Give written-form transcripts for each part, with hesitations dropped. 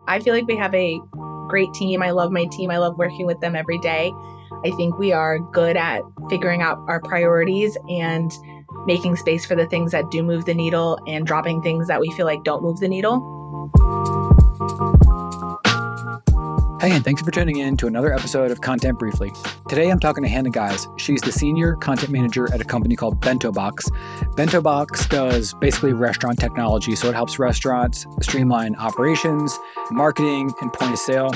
I feel like we have a great team. I love my team. I love working with them every day. I think we are good at figuring out our priorities and making space for the things that do move the needle and dropping things that we feel like don't move the needle. Hey, and thanks for tuning in to another episode of Content Briefly. Today I'm talking to Hannah Geise. She's the senior content manager at a company called BentoBox. BentoBox does basically restaurant technology, so it helps restaurants streamline operations, marketing, and point of sale.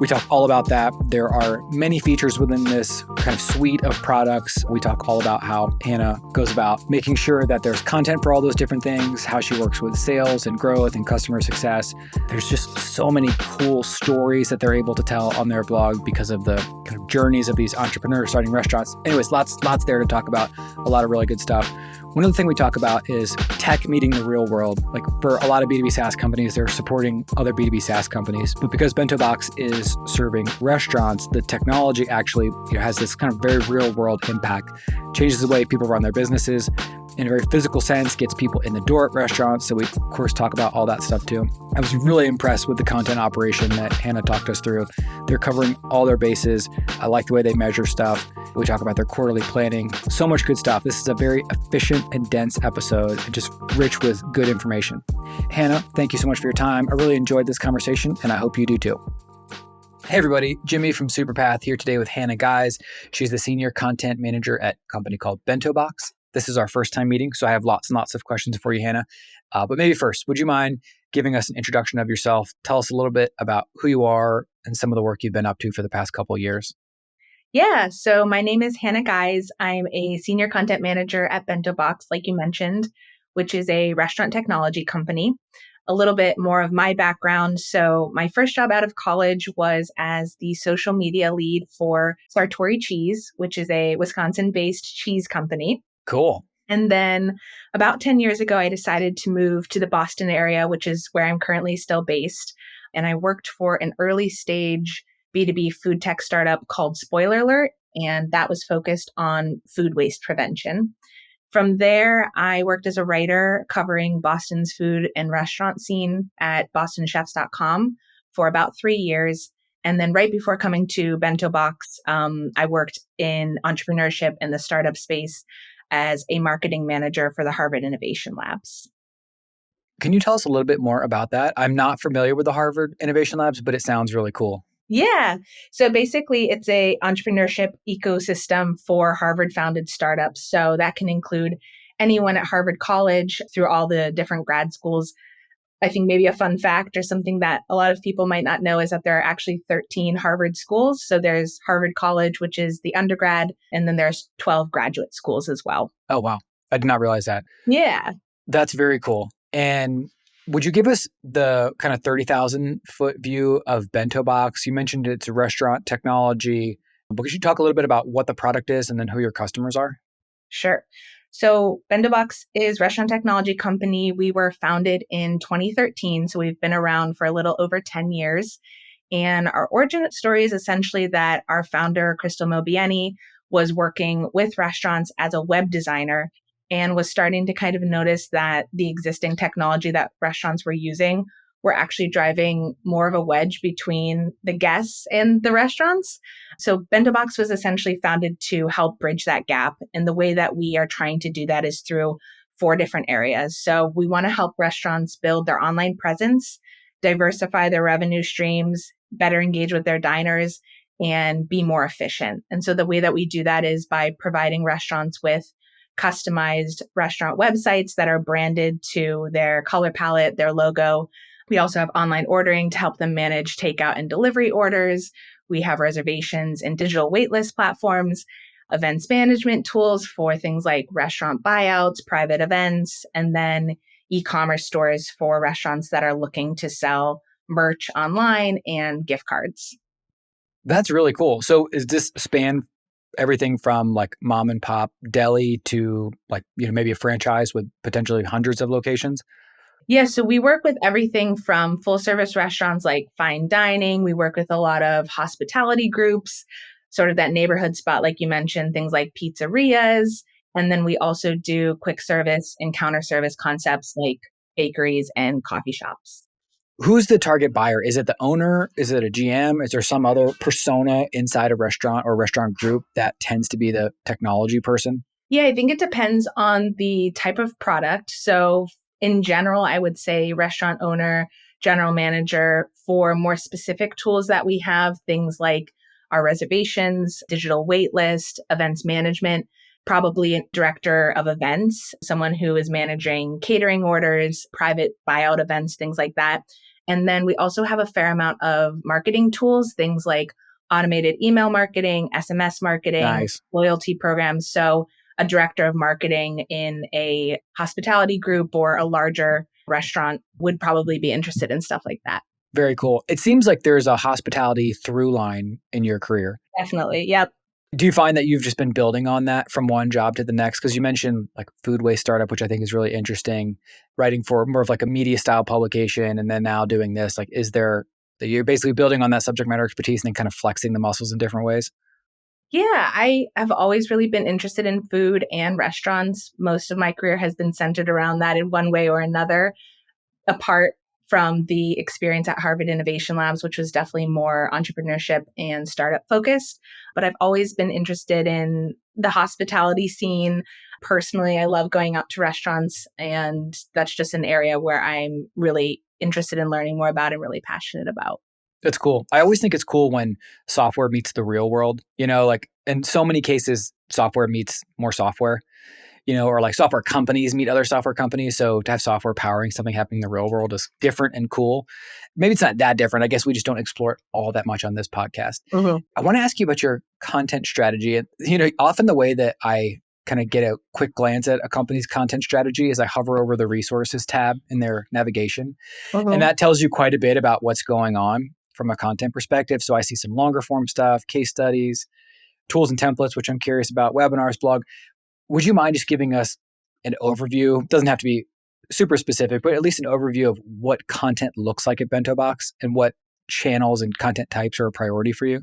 We talk all about that. There are many features within this kind of suite of products. We talk all about how Hannah goes about making sure that there's content for all those different things, how she works with sales and growth and customer success. There's just so many cool stories that they're able to tell on their blog because of the kind of journeys of these entrepreneurs starting restaurants. Anyways, lots there to talk about. A lot of really good stuff. One other thing we talk about is tech meeting the real world. Like for a lot of B2B SaaS companies, they're supporting other B2B SaaS companies. But because BentoBox is serving restaurants, the technology actually has this kind of very real world impact, changes the way people run their businesses in a very physical sense, gets people in the door at restaurants. So we, of course, talk about all that stuff too. I was really impressed with the content operation that Hannah talked us through. They're covering all their bases. I like the way they measure stuff. We talk about their quarterly planning. So much good stuff. This is a very efficient and dense episode, and just rich with good information. Hannah, thank you so much for your time. I really enjoyed this conversation, and I hope you do too. Hey everybody, Jimmy from Superpath here today with Hannah Geise. She's the senior content manager at a company called BentoBox. This is our first time meeting, so I have lots and lots of questions for you, Hannah. But maybe first, would you mind giving us an introduction of yourself? Tell us a little bit about who you are and some of the work you've been up to for the past couple of years. Yeah, so my name is Hannah Geise. I'm a senior content manager at BentoBox, like you mentioned, which is a restaurant technology company. A little bit more of my background. So my first job out of college was as the social media lead for Sartori Cheese, which is a Wisconsin-based cheese company. Cool. And then about 10 years ago, I decided to move to the Boston area, which is where I'm currently still based. And I worked for an early stage B2B food tech startup called Spoiler Alert, and that was focused on food waste prevention. From there, I worked as a writer covering Boston's food and restaurant scene at bostonchefs.com for about 3 years. And then right before coming to BentoBox, I worked in entrepreneurship in the startup space as a marketing manager for the Harvard Innovation Labs. Can you tell us a little bit more about that? I'm not familiar with the Harvard Innovation Labs, but it sounds really cool. Yeah. So basically, it's a entrepreneurship ecosystem for Harvard founded startups. So that can include anyone at Harvard College through all the different grad schools. I think maybe a fun fact or something that a lot of people might not know is that there are actually 13 Harvard schools. So there's Harvard College, which is the undergrad, and then there's 12 graduate schools as well. Oh, wow. I did not realize that. Yeah. That's very cool. And would you give us the kind of 30,000 foot view of BentoBox? You mentioned it's a restaurant technology, but could you talk a little bit about what the product is and then who your customers are? Sure. So BentoBox is a restaurant technology company. We were founded in 2013, so we've been around for a little over 10 years. And our origin story is essentially that our founder, Crystal Mobieni, was working with restaurants as a web designer and was starting to kind of notice that the existing technology that restaurants were using were actually driving more of a wedge between the guests and the restaurants. So BentoBox was essentially founded to help bridge that gap. And the way that we are trying to do that is through 4 different areas. So we want to help restaurants build their online presence, diversify their revenue streams, better engage with their diners, and be more efficient. And so the way that we do that is by providing restaurants with customized restaurant websites that are branded to their color palette, their logo. We also have online ordering to help them manage takeout and delivery orders. We have reservations and digital waitlist platforms, events management tools for things like restaurant buyouts, private events, and then e-commerce stores for restaurants that are looking to sell merch online and gift cards. That's really cool. So is this span everything from like mom and pop deli to like, maybe a franchise with potentially hundreds of locations? Yeah, so we work with everything from full service restaurants like fine dining. We work with a lot of hospitality groups, sort of that neighborhood spot, like you mentioned, things like pizzerias. And then we also do quick service and counter service concepts like bakeries and coffee shops. Who's the target buyer? Is it the owner? Is it a GM? Is there some other persona inside a restaurant or restaurant group that tends to be the technology person? Yeah, I think it depends on the type of product. So, in general, I would say restaurant owner, general manager. For more specific tools that we have, things like our reservations, digital wait list, events management, probably a director of events, someone who is managing catering orders, private buyout events, things like that. And then we also have a fair amount of marketing tools, things like automated email marketing, SMS marketing, Nice. loyalty programs. So, a director of marketing in a hospitality group or a larger restaurant would probably be interested in stuff like that. Very cool. It seems like there's a hospitality through line in your career. Definitely. Yep. Do you find that you've just been building on that from one job to the next? Because you mentioned like food waste startup, which I think is really interesting, writing for more of like a media style publication, and then now doing this. Like, is there that you're basically building on that subject matter expertise and then kind of flexing the muscles in different ways? Yeah, I have always really been interested in food and restaurants. Most of my career has been centered around that in one way or another, apart from the experience at Harvard Innovation Labs, which was definitely more entrepreneurship and startup focused. But I've always been interested in the hospitality scene. Personally, I love going out to restaurants, and that's just an area where I'm really interested in learning more about and really passionate about. That's cool. I always think it's cool when software meets the real world, like in so many cases, software meets more software, or like software companies meet other software companies. So to have software powering something happening in the real world is different and cool. Maybe it's not that different. I guess we just don't explore it all that much on this podcast. Mhm. I want to ask you about your content strategy. And, often the way that I kind of get a quick glance at a company's content strategy is I hover over the resources tab in their navigation. And Mhm. that tells you quite a bit about what's going on from a content perspective. So I see some longer form stuff, case studies, tools and templates, which I'm curious about, webinars, blog. Would you mind just giving us an overview? It doesn't have to be super specific, but at least an overview of what content looks like at BentoBox and what channels and content types are a priority for you?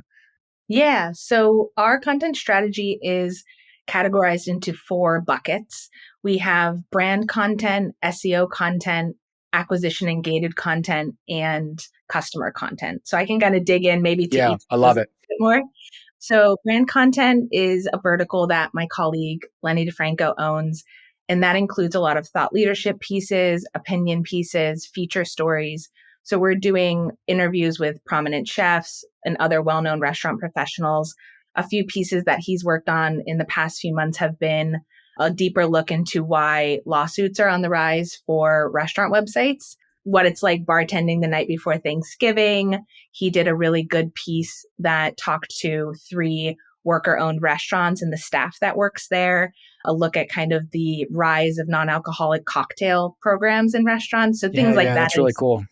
Yeah. So our content strategy is categorized into four buckets. We have brand content, SEO content, acquisition and gated content, and customer content. So I can kind of dig in maybe to Yeah, each I of those love a it. bit more. So brand content is a vertical that my colleague Lenny DeFranco owns. And that includes a lot of thought leadership pieces, opinion pieces, feature stories. So we're doing interviews with prominent chefs and other well-known restaurant professionals. A few pieces that he's worked on in the past few months have been a deeper look into why lawsuits are on the rise for restaurant websites, what it's like bartending the night before Thanksgiving. He did a really good piece that talked to three worker owned restaurants and the staff that works there, a look at kind of the rise of non alcoholic cocktail programs in restaurants. So Yeah, things like yeah, that that's really is cool.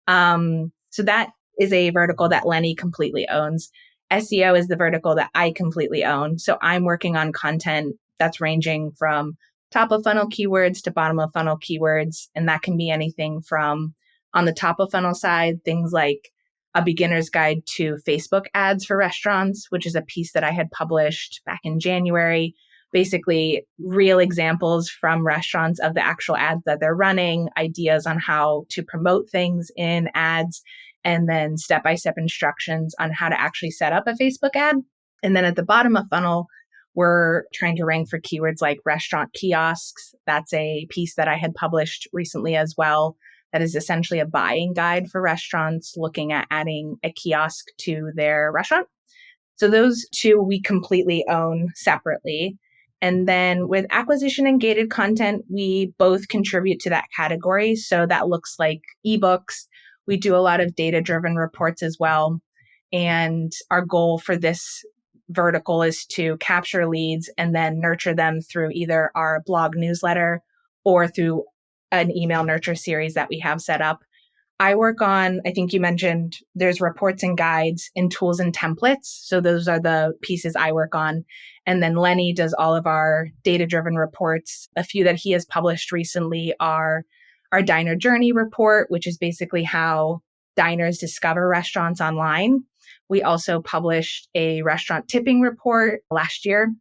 exciting. So that is a vertical that Lenny completely owns. SEO is the vertical that I completely own. So I'm working on content that's ranging from top of funnel keywords to bottom of funnel keywords. And that can be anything from on the top of funnel side, things like a beginner's guide to Facebook ads for restaurants, which is a piece that I had published back in January. Basically, real examples from restaurants of the actual ads that they're running, ideas on how to promote things in ads, and then step by step instructions on how to actually set up a Facebook ad. And then at the bottom of funnel, we're trying to rank for keywords like restaurant kiosks. That's a piece that I had published recently as well. That is essentially a buying guide for restaurants looking at adding a kiosk to their restaurant. So those two we completely own separately. And then with acquisition and gated content, we both contribute to that category. So that looks like ebooks. We do a lot of data driven reports as well. And our goal for this vertical is to capture leads and then nurture them through either our blog newsletter or through an email nurture series that we have set up. I work on, I think you mentioned there's reports and guides and tools and templates. So those are the pieces I work on. And then Lenny does all of our data driven reports. A few that he has published recently are our diner journey report, which is basically how diners discover restaurants online. We also published a restaurant tipping report last year.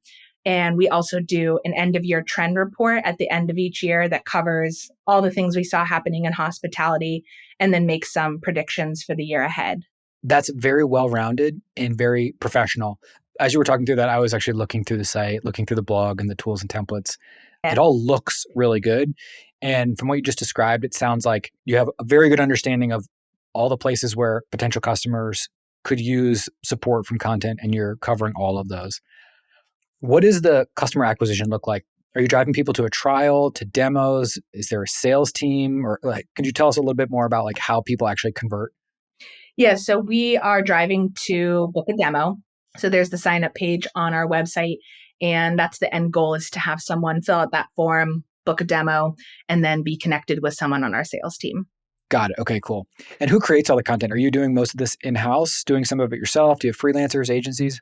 And we also do an end of year trend report at the end of each year that covers all the things we saw happening in hospitality and then make some predictions for the year ahead. That's very well-rounded and very professional. As you were talking through that, I was actually looking through the site, looking through the blog and the tools and templates. It Yeah. all looks really good. And from what you just described, it sounds like you have a very good understanding of all the places where potential customers could use support from content, and you're covering all of those. What does the customer acquisition look like? Are you driving people to a trial, to demos? Is there a sales team? Or like, could you tell us a little bit more about like how people actually convert? Yeah, so we are driving to book a demo. So there's the sign up page on our website. And that's the end goal, is to have someone fill out that form, book a demo, and then be connected with someone on our sales team. Got it. Okay, cool. And who creates all the content? Are you doing most of this in-house, doing some of it yourself? Do you have freelancers, agencies?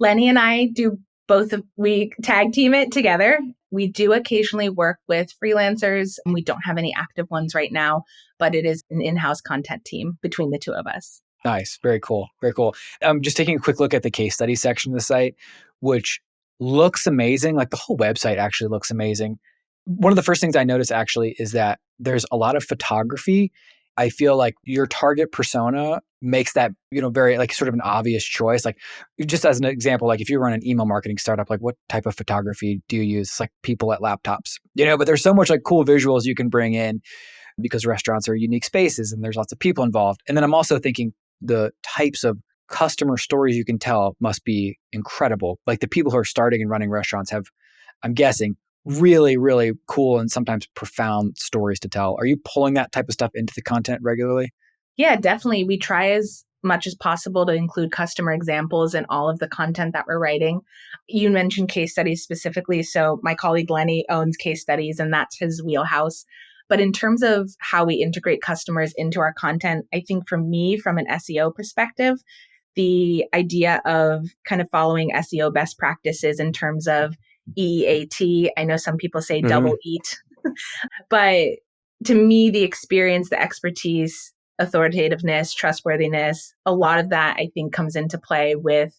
Lenny and I do both we tag team it together. We do occasionally work with freelancers, and we don't have any active ones right now, but it is an in-house content team between the two of us. Nice. Very cool. Very cool. Just taking a quick look at the case study section of the site, which looks amazing. Like the whole website actually looks amazing. One of the first things I noticed actually is that there's a lot of photography. I feel like your target persona makes that, very like sort of an obvious choice. Like just as an example, like if you run an email marketing startup, like what type of photography do you use? It's like people at laptops, but there's so much like cool visuals you can bring in because restaurants are unique spaces and there's lots of people involved. And then I'm also thinking the types of customer stories you can tell must be incredible. Like the people who are starting and running restaurants have, I'm guessing, really, really cool and sometimes profound stories to tell. Are you pulling that type of stuff into the content regularly? Yeah, definitely. We try as much as possible to include customer examples in all of the content that we're writing. You mentioned case studies specifically. So my colleague Lenny owns case studies, and that's his wheelhouse. But in terms of how we integrate customers into our content, I think for me, from an SEO perspective, the idea of kind of following SEO best practices in terms of EEAT, I know some people say Mm-hmm. double eat, but to me, the experience, the expertise, authoritativeness, trustworthiness, a lot of that I think comes into play with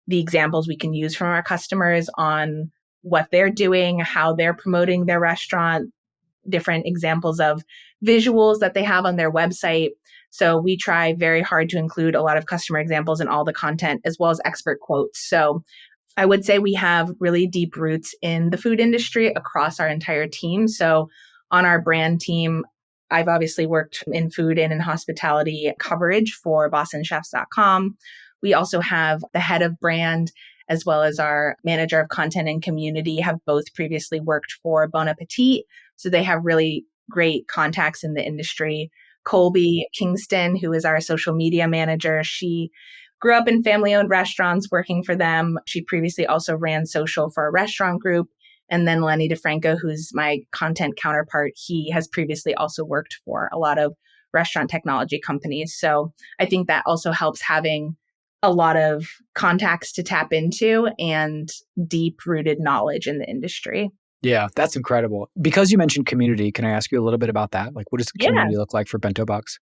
the examples we can use from our customers on what they're doing, how they're promoting their restaurant, different examples of visuals that they have on their website. So we try very hard to include a lot of customer examples in all the content, as well as expert quotes. So I would say we have really deep roots in the food industry across our entire team. So on our brand team, I've obviously worked in food and in hospitality coverage for bostonchefs.com. We also have the head of brand as well as our manager of content and community have both previously worked for Bon Appetit. So they have really great contacts in the industry. Colby Kingston, who is our social media manager, she grew up in family owned restaurants working for them. She previously also ran social for a restaurant group. And then Lenny DeFranco, who's my content counterpart, he has previously also worked for a lot of restaurant technology companies. So I think that also helps having a lot of contacts to tap into and deep rooted knowledge in the industry. Yeah, that's incredible. Because you mentioned community, can I ask you a little bit about that? Like, what does the Yeah. community look like for BentoBox?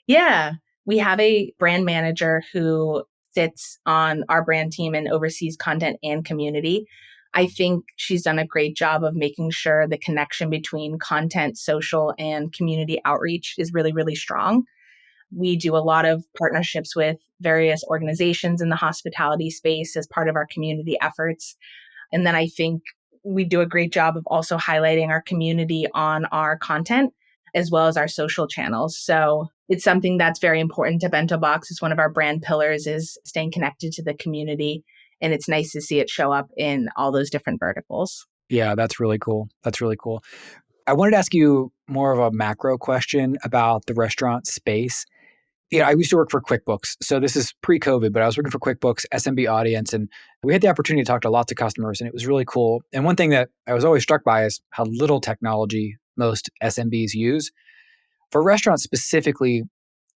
Yeah. We have a brand manager who sits on our brand team and oversees content and community. I think she's done a great job of making sure the connection between content, social, and community outreach is really, really strong. We do a lot of partnerships with various organizations in the hospitality space as part of our community efforts. And then I think we do a great job of also highlighting our community on our content as well as our social channels. So it's something that's very important to BentoBox. It's one of our brand pillars is staying connected to the community. And it's nice to see it show up in all those different verticals. Yeah, that's really cool. That's really cool. I wanted to ask you more of a macro question about the restaurant space. I used to work for QuickBooks. So this is pre-COVID, but I was working for QuickBooks SMB audience, and we had the opportunity to talk to lots of customers, and it was really cool. And one thing that I was always struck by is how little technology most SMBs use. For restaurants specifically,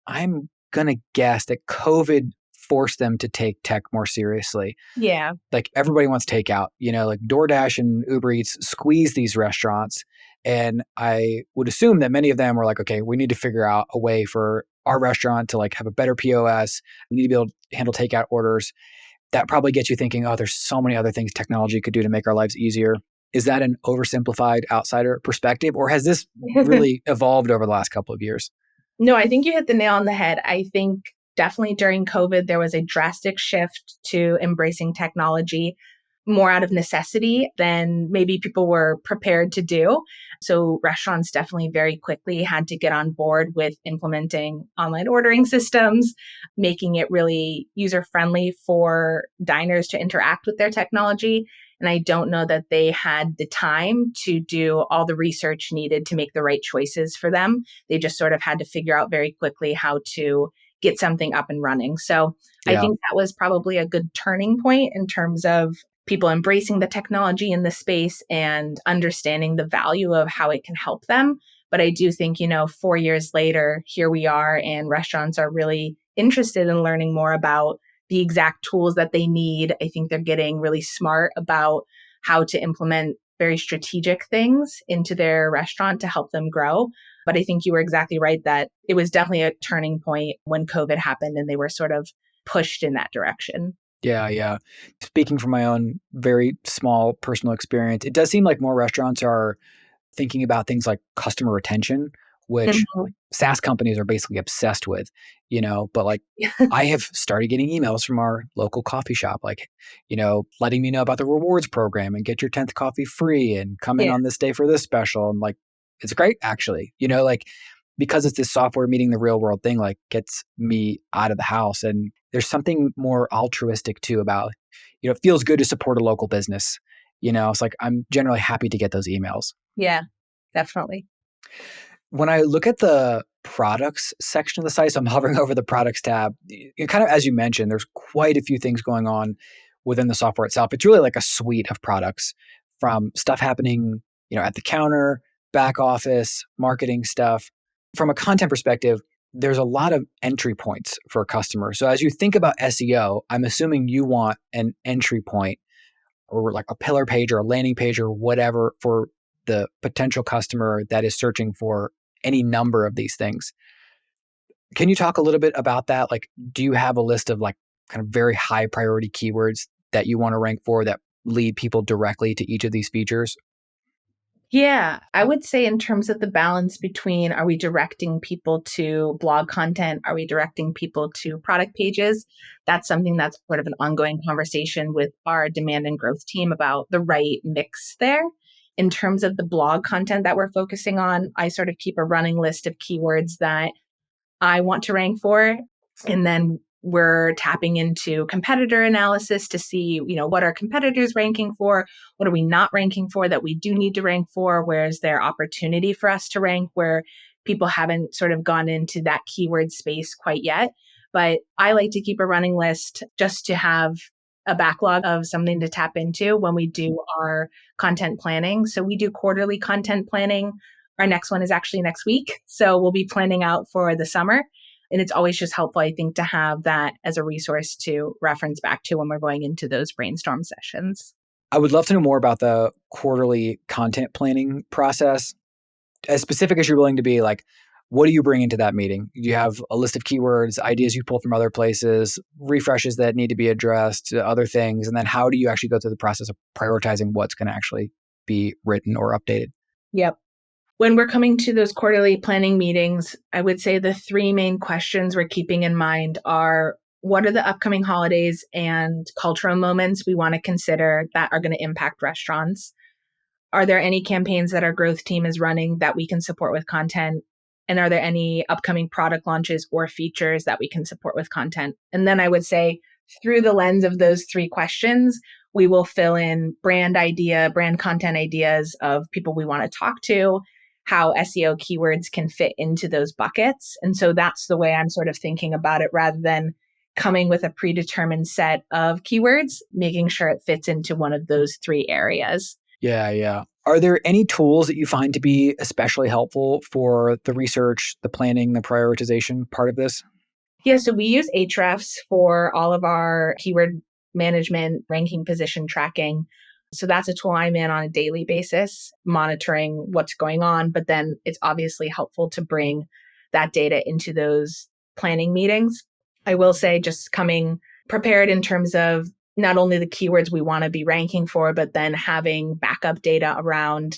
I'm going to guess that COVID forced them to take tech more seriously. Yeah. Like everybody wants takeout, like DoorDash and Uber Eats squeeze these restaurants. And I would assume that many of them were like, okay, we need to figure out a way for our restaurant to like have a better POS. We need to be able to handle takeout orders. that probably gets you thinking, oh, there's so many other things technology could do to make our lives easier. Is that an oversimplified outsider perspective, or has this really evolved over the last couple of years? No, I think you hit the nail on the head. I think definitely during COVID, there was a drastic shift to embracing technology more out of necessity than maybe people were prepared to do. So restaurants definitely very quickly had to get on board with implementing online ordering systems, making it really user friendly for diners to interact with their technology. And I don't know that they had the time to do all the research needed to make the right choices for them. They just sort of had to figure out very quickly how to get something up and running. So I Yeah. think that was probably a good turning point in terms of people embracing the technology in the space and understanding the value of how it can help them. But I do think, 4 years later, here we are, and restaurants are really interested in learning more about the exact tools that they need. I think they're getting really smart about how to implement very strategic things into their restaurant to help them grow. But I think you were exactly right that it was definitely a turning point when COVID happened and they were sort of pushed in that direction. Yeah, yeah. Speaking from my own very small personal experience, it does seem like more restaurants are thinking about things like customer retention, which Mhm. like SaaS companies are basically obsessed with, but like I have started getting emails from our local coffee shop, like, letting me know about the rewards program and get your 10th coffee free and come in Yeah. on this day for this special. And like, it's great actually, like because it's this software meeting the real world thing, like gets me out of the house. And there's something more altruistic too about, it feels good to support a local business. It's like I'm generally happy to get those emails. Yeah, definitely. When I look at the products section of the site, so I'm hovering over the products tab, kind of as you mentioned, there's quite a few things going on within the software itself. It's really like a suite of products from stuff happening, at the counter, back office, marketing stuff. From a content perspective, there's a lot of entry points for a customer. So as you think about SEO, I'm assuming you want an entry point or like a pillar page or a landing page or whatever for the potential customer that is searching for any number of these things. Can you talk a little bit about that? Like, do you have a list of like kind of very high priority keywords that you want to rank for that lead people directly to each of these features? Yeah, I would say in terms of the balance between are we directing people to blog content? Are we directing people to product pages? That's something that's sort of an ongoing conversation with our demand and growth team about the right mix there. In terms of the blog content that we're focusing on, I sort of keep a running list of keywords that I want to rank for. And then we're tapping into competitor analysis to see, what are competitors ranking for? What are we not ranking for that we do need to rank for? Where's there opportunity for us to rank where people haven't sort of gone into that keyword space quite yet? But I like to keep a running list just to have a backlog of something to tap into when we do our content planning. So we do quarterly content planning. Our next one is actually next week. So we'll be planning out for the summer. And it's always just helpful, I think, to have that as a resource to reference back to when we're going into those brainstorm sessions. I would love to know more about the quarterly content planning process. As specific as you're willing to be, like, what do you bring into that meeting? Do you have a list of keywords, ideas you pull from other places, refreshes that need to be addressed, other things? And then how do you actually go through the process of prioritizing what's going to actually be written or updated? Yep. When we're coming to those quarterly planning meetings, I would say the three main questions we're keeping in mind are what are the upcoming holidays and cultural moments we want to consider that are going to impact restaurants? Are there any campaigns that our growth team is running that we can support with content? And are there any upcoming product launches or features that we can support with content? And then I would say through the lens of those three questions, we will fill in brand content ideas of people we want to talk to, how SEO keywords can fit into those buckets. And so that's the way I'm sort of thinking about it rather than coming with a predetermined set of keywords, making sure it fits into one of those three areas. Yeah, yeah. Are there any tools that you find to be especially helpful for the research, the planning, the prioritization part of this? Yeah, so we use Ahrefs for all of our keyword management, ranking position tracking. So that's a tool I'm in on a daily basis, monitoring what's going on. But then it's obviously helpful to bring that data into those planning meetings. I will say, just coming prepared in terms of not only the keywords we want to be ranking for, but then having backup data around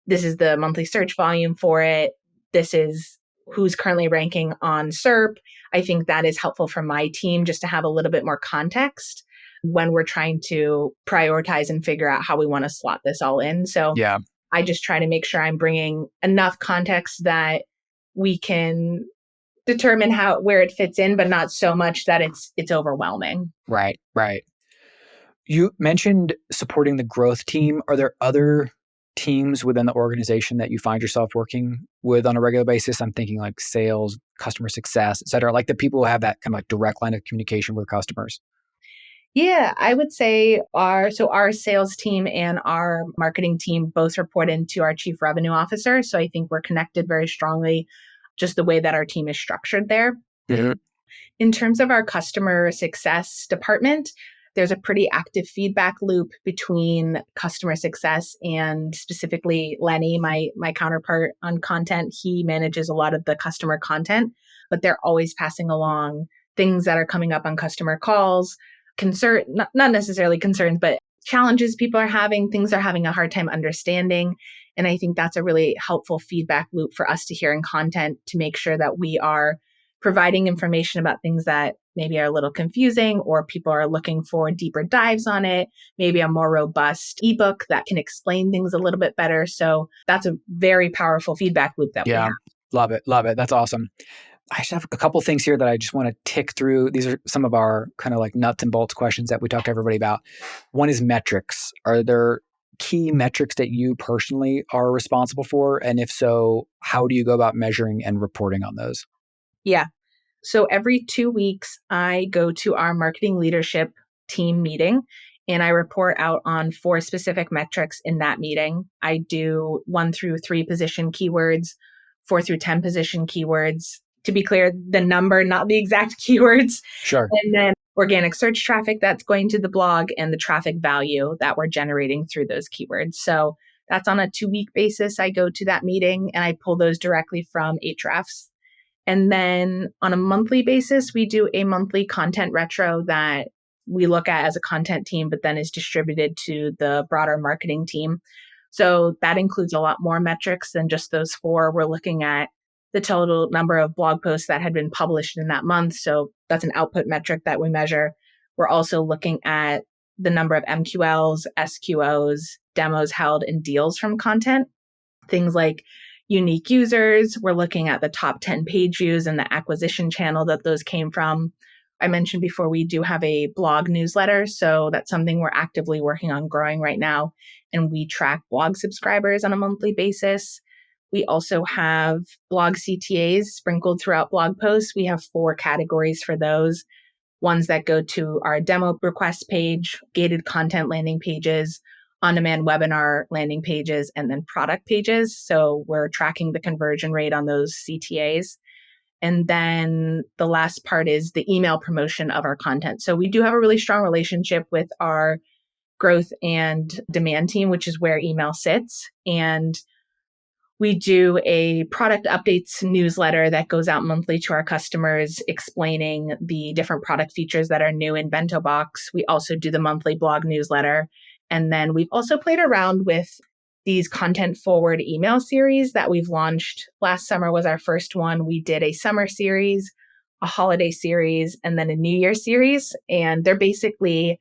this is the monthly search volume for it. This is who's currently ranking on SERP. I think that is helpful for my team just to have a little bit more context when we're trying to prioritize and figure out how we want to slot this all in. So Yeah. I just try to make sure I'm bringing enough context that we can determine where it fits in, but not so much that it's overwhelming. Right. Right. You mentioned supporting the growth team. Are there other teams within the organization that you find yourself working with on a regular basis? I'm thinking like sales, customer success, et cetera, like the people who have that kind of like direct line of communication with customers. Yeah, I would say our sales team and our marketing team both report into our chief revenue officer. So I think we're connected very strongly, just the way that our team is structured there. Mhm. In terms of our customer success department, there's a pretty active feedback loop between customer success and specifically Lenny, my counterpart on content. He manages a lot of the customer content, but they're always passing along things that are coming up on customer calls, not necessarily concerns, but challenges people are having, things they're having a hard time understanding. And I think that's a really helpful feedback loop for us to hear in content to make sure that we are providing information about things that maybe are a little confusing or people are looking for deeper dives on it, maybe a more robust ebook that can explain things a little bit better. So that's a very powerful feedback loop that we Yeah. have. Love it. Love it. That's awesome. I just have a couple things here that I just want to tick through. These are some of our kind of like nuts and bolts questions that we talk to everybody about. One is metrics. Are there key metrics that you personally are responsible for? And if so, how do you go about measuring and reporting on those? Yeah. So every 2 weeks, I go to our marketing leadership team meeting and I report out on 4 specific metrics in that meeting. I do 1 through 3 position keywords, 4 through 10 position keywords. To be clear, the number, not the exact keywords. Sure. And then organic search traffic that's going to the blog and the traffic value that we're generating through those keywords. So that's on a 2 week basis. I go to that meeting and I pull those directly from Ahrefs. And then on a monthly basis, we do a monthly content retro that we look at as a content team, but then is distributed to the broader marketing team. So that includes a lot more metrics than just those 4. We're looking at the total number of blog posts that had been published in that month. So that's an output metric that we measure. We're also looking at the number of MQLs, SQOs, demos held, and deals from content. Things like unique users. We're looking at the top 10 page views and the acquisition channel that those came from. I mentioned before, we do have a blog newsletter. So that's something we're actively working on growing right now. And we track blog subscribers on a monthly basis. We also have blog CTAs sprinkled throughout blog posts. We have 4 categories for those. Ones that go to our demo request page, gated content landing pages, on-demand webinar landing pages, and then product pages. So we're tracking the conversion rate on those CTAs. And then the last part is the email promotion of our content. So we do have a really strong relationship with our growth and demand team, which is where email sits. And we do a product updates newsletter that goes out monthly to our customers, explaining the different product features that are new in BentoBox. We also do the monthly blog newsletter. And then we've also played around with these content forward email series that we've launched. Last summer was our first one. We did a summer series, a holiday series, and then a New Year series. And they're basically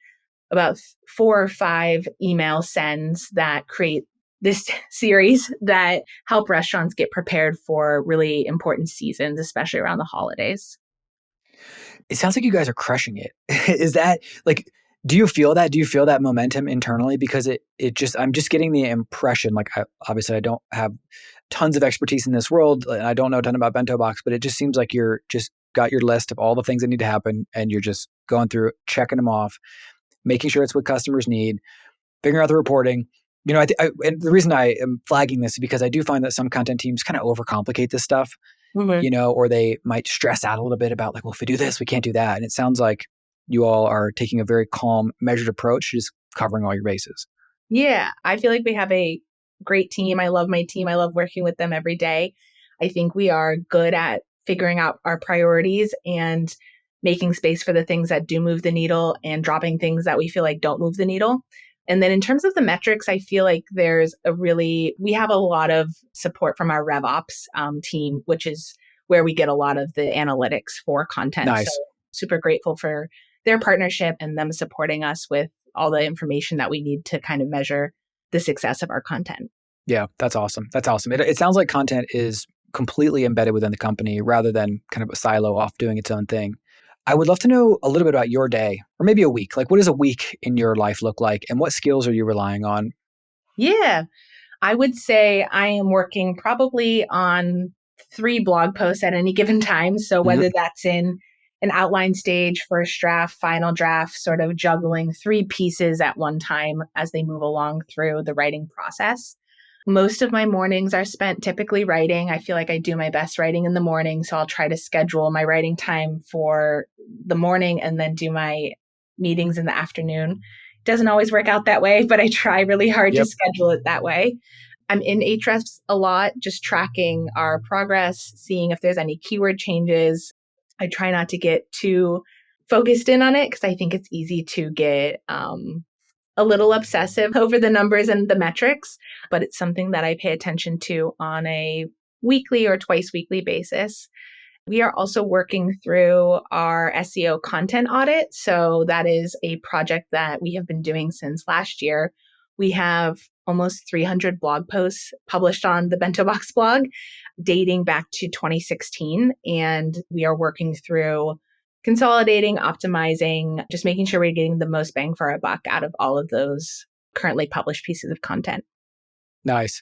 about 4 or 5 email sends that create this series that help restaurants get prepared for really important seasons, especially around the holidays. It sounds like you guys are crushing it. Is that like, do you feel that? Do you feel that momentum internally? Because I'm just getting the impression, like, obviously I don't have tons of expertise in this world and I don't know a ton about BentoBox, but it just seems like you're just got your list of all the things that need to happen and you're just going through, checking them off, making sure it's what customers need, figuring out the reporting. You know, and the reason I am flagging this is because I do find that some content teams kind of overcomplicate this stuff, Mhm. or they might stress out a little bit about like, well, if we do this, we can't do that. And it sounds like you all are taking a very calm, measured approach, just covering all your bases. Yeah, I feel like we have a great team. I love my team. I love working with them every day. I think we are good at figuring out our priorities and making space for the things that do move the needle and dropping things that we feel like don't move the needle. And then in terms of the metrics, I feel like we have a lot of support from our RevOps team, which is where we get a lot of the analytics for content. So Nice. super grateful for their partnership and them supporting us with all the information that we need to kind of measure the success of our content. Yeah, that's awesome. That's awesome. It sounds like content is completely embedded within the company rather than kind of a silo off doing its own thing. I would love to know a little bit about your day or maybe a week. Like, what does a week in your life look like and what skills are you relying on? Yeah, I would say I am working probably on 3 blog posts at any given time. So Mhm. whether that's in an outline stage, first draft, final draft, sort of juggling 3 pieces at one time as they move along through the writing process. Most of my mornings are spent typically writing. I feel like I do my best writing in the morning, so I'll try to schedule my writing time for the morning and then do my meetings in the afternoon. Doesn't always work out that way, but I try really hard to Yep. schedule it that way. I'm in Ahrefs a lot, just tracking our progress, seeing if there's any keyword changes. I try not to get too focused in on it because I think it's easy to get a little obsessive over the numbers and the metrics, but it's something that I pay attention to on a weekly or twice weekly basis. We are also working through our SEO content audit. So that is a project that we have been doing since last year. We have almost 300 blog posts published on the BentoBox blog dating back to 2016. And we are working through consolidating, optimizing, just making sure we're getting the most bang for our buck out of all of those currently published pieces of content. Nice.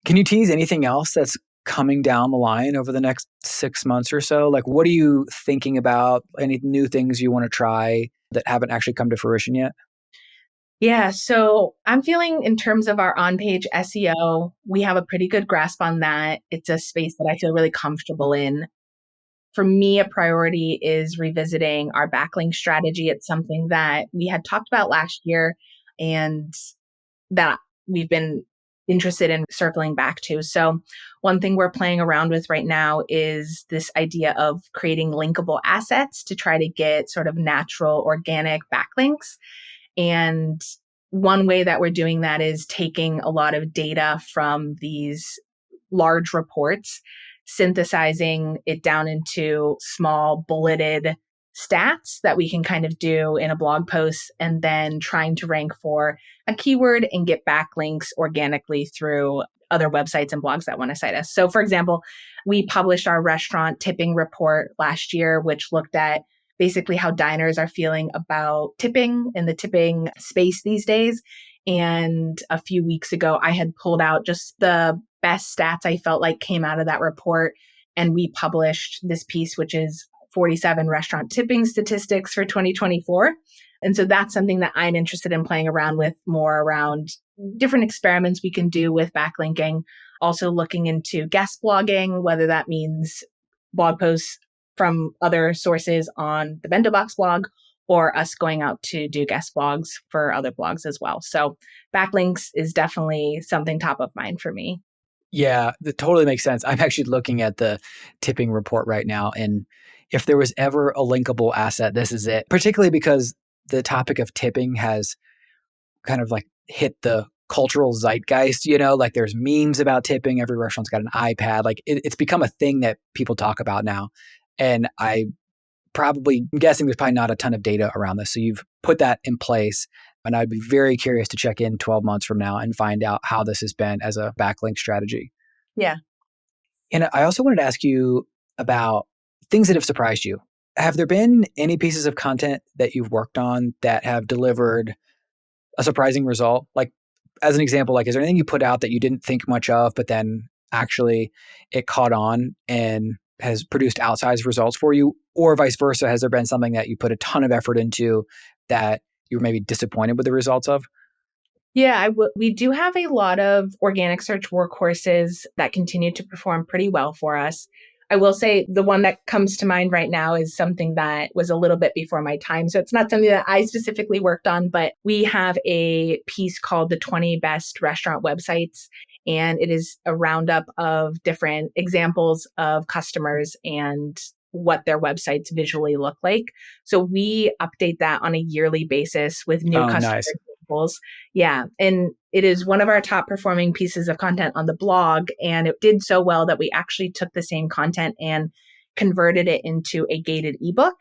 Can you tease anything else that's coming down the line over the next 6 months or so? Like, what are you thinking about? Any new things you want to try that haven't actually come to fruition yet? Yeah, so I'm feeling in terms of our on page SEO, we have a pretty good grasp on that. It's a space that I feel really comfortable in. For me, a priority is revisiting our backlink strategy. It's something that we had talked about last year and that we've been interested in circling back to. So, one thing we're playing around with right now is this idea of creating linkable assets to try to get sort of natural organic backlinks. And one way that we're doing that is taking a lot of data from these large reports, synthesizing it down into small bulleted stats that we can kind of do in a blog post, and then trying to rank for a keyword and get backlinks organically through other websites and blogs that want to cite us. So, for example, we published our restaurant tipping report last year, which looked at basically how diners are feeling about tipping in the tipping space these days. And a few weeks ago, I had pulled out just the best stats I felt like came out of that report. And we published this piece, which is 47 restaurant tipping statistics for 2024. And so that's something that I'm interested in playing around with more around different experiments we can do with backlinking. Also looking into guest blogging, whether that means blog posts from other sources on the BentoBox blog or us going out to do guest blogs for other blogs as well. So backlinks is definitely something top of mind for me. Yeah, that totally makes sense. I'm actually looking at the tipping report right now. And if there was ever a linkable asset, this is it, particularly because the topic of tipping has kind of like hit the cultural zeitgeist, like there's memes about tipping. Every restaurant's got an iPad. Like it's become a thing that people talk about now. And I'm guessing there's probably not a ton of data around this. So you've put that in place. And I'd be very curious to check in 12 months from now and find out how this has been as a backlink strategy. Yeah. And I also wanted to ask you about things that have surprised you. Have there been any pieces of content that you've worked on that have delivered a surprising result? Like, as an example, like, is there anything you put out that you didn't think much of, but then actually it caught on and has produced outsized results for you? Or vice versa, has there been something that you put a ton of effort into that you were maybe disappointed with the results of? Yeah, we do have a lot of organic search workhorses that continue to perform pretty well for us. I will say the one that comes to mind right now is something that was a little bit before my time. So it's not something that I specifically worked on, but we have a piece called the 20 Best Restaurant Websites. And it is a roundup of different examples of customers and what their websites visually look like. So we update that on a yearly basis with new Oh, customer nice. examples. Yeah. And it is one of our top performing pieces of content on the blog. And it did so well that we actually took the same content and converted it into a gated ebook.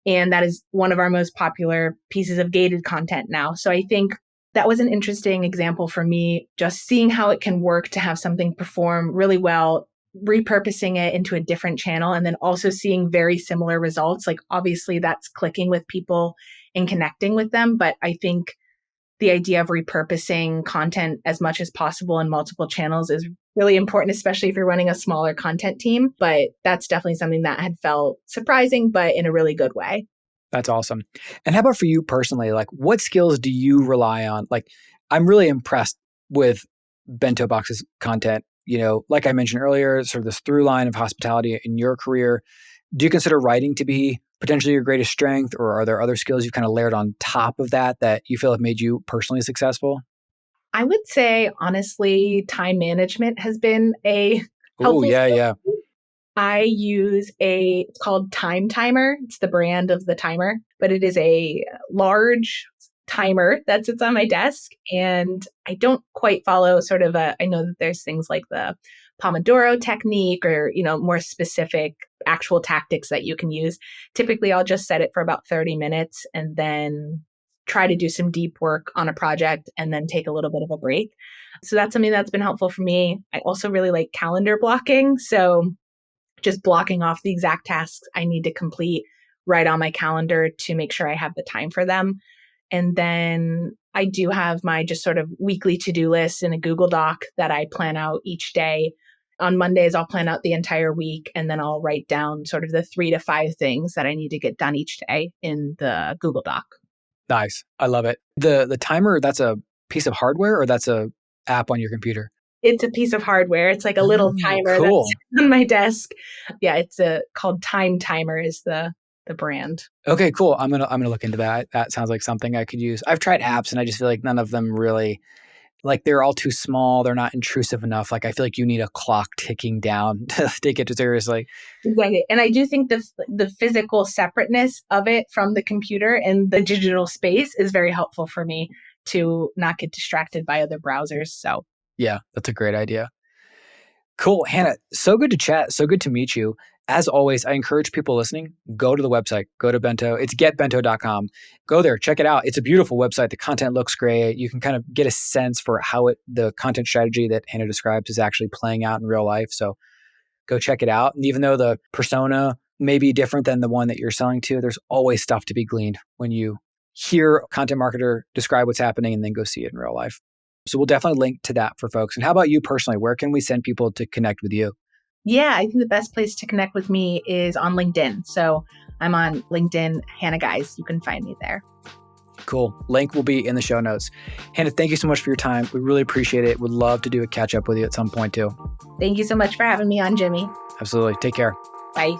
And that is one of our most popular pieces of gated content now. So I think that was an interesting example for me, just seeing how it can work to have something perform really well, repurposing it into a different channel, and then also seeing very similar results. Like, obviously, that's clicking with people and connecting with them. But I think the idea of repurposing content as much as possible in multiple channels is really important, especially if you're running a smaller content team. But that's definitely something that had felt surprising, but in a really good way. That's awesome. And how about for you personally? Like, what skills do you rely on? Like, I'm really impressed with BentoBox's content. Like I mentioned earlier, sort of this through line of hospitality in your career. Do you consider writing to be potentially your greatest strength, or are there other skills you've kind of layered on top of that you feel have made you personally successful? I would say, honestly, time management has been a Oh, helpful yeah, skill. yeah. I use it's called Time Timer. It's the brand of the timer, but it is a large timer that sits on my desk. And I don't quite follow I know that there's things like the Pomodoro technique or, more specific actual tactics that you can use. Typically, I'll just set it for about 30 minutes and then try to do some deep work on a project and then take a little bit of a break. So that's something that's been helpful for me. I also really like calendar blocking. So just blocking off the exact tasks I need to complete right on my calendar to make sure I have the time for them. And then I do have my just sort of weekly to-do list in a Google Doc that I plan out each day. On Mondays, I'll plan out the entire week, and then I'll write down sort of the 3 to 5 things that I need to get done each day in the Google Doc. Nice. I love it. The timer, that's a piece of hardware, or that's a app on your computer? It's a piece of hardware. It's like a little Oh, timer that's cool. on my desk. Yeah, it's called Time Timer is the brand. Okay, cool. I'm gonna look into that. That sounds like something I could use. I've tried apps and I just feel like none of them really, like, they're all too small. They're not intrusive enough. Like, I feel like you need a clock ticking down to take it seriously. Exactly. And I do think the physical separateness of it from the computer and the digital space is very helpful for me to not get distracted by other browsers. So Yeah, that's a great idea. Cool. Hannah, so good to chat. So good to meet you. As always, I encourage people listening, go to the website, go to Bento. It's getbento.com. Go there, check it out. It's a beautiful website. The content looks great. You can kind of get a sense for how the content strategy that Hannah describes is actually playing out in real life. So go check it out. And even though the persona may be different than the one that you're selling to, there's always stuff to be gleaned when you hear a content marketer describe what's happening and then go see it in real life. So we'll definitely link to that for folks. And how about you personally? Where can we send people to connect with you? yeah, I think the best place to connect with me is on LinkedIn. So I'm on LinkedIn, Hannah Geise. You can find me there. Cool. Link will be in the show notes. Hannah, thank you so much for your time. We really appreciate it. Would love to do a catch up with you at some point too. Thank you so much for having me on, Jimmy. Absolutely. Take care. Bye.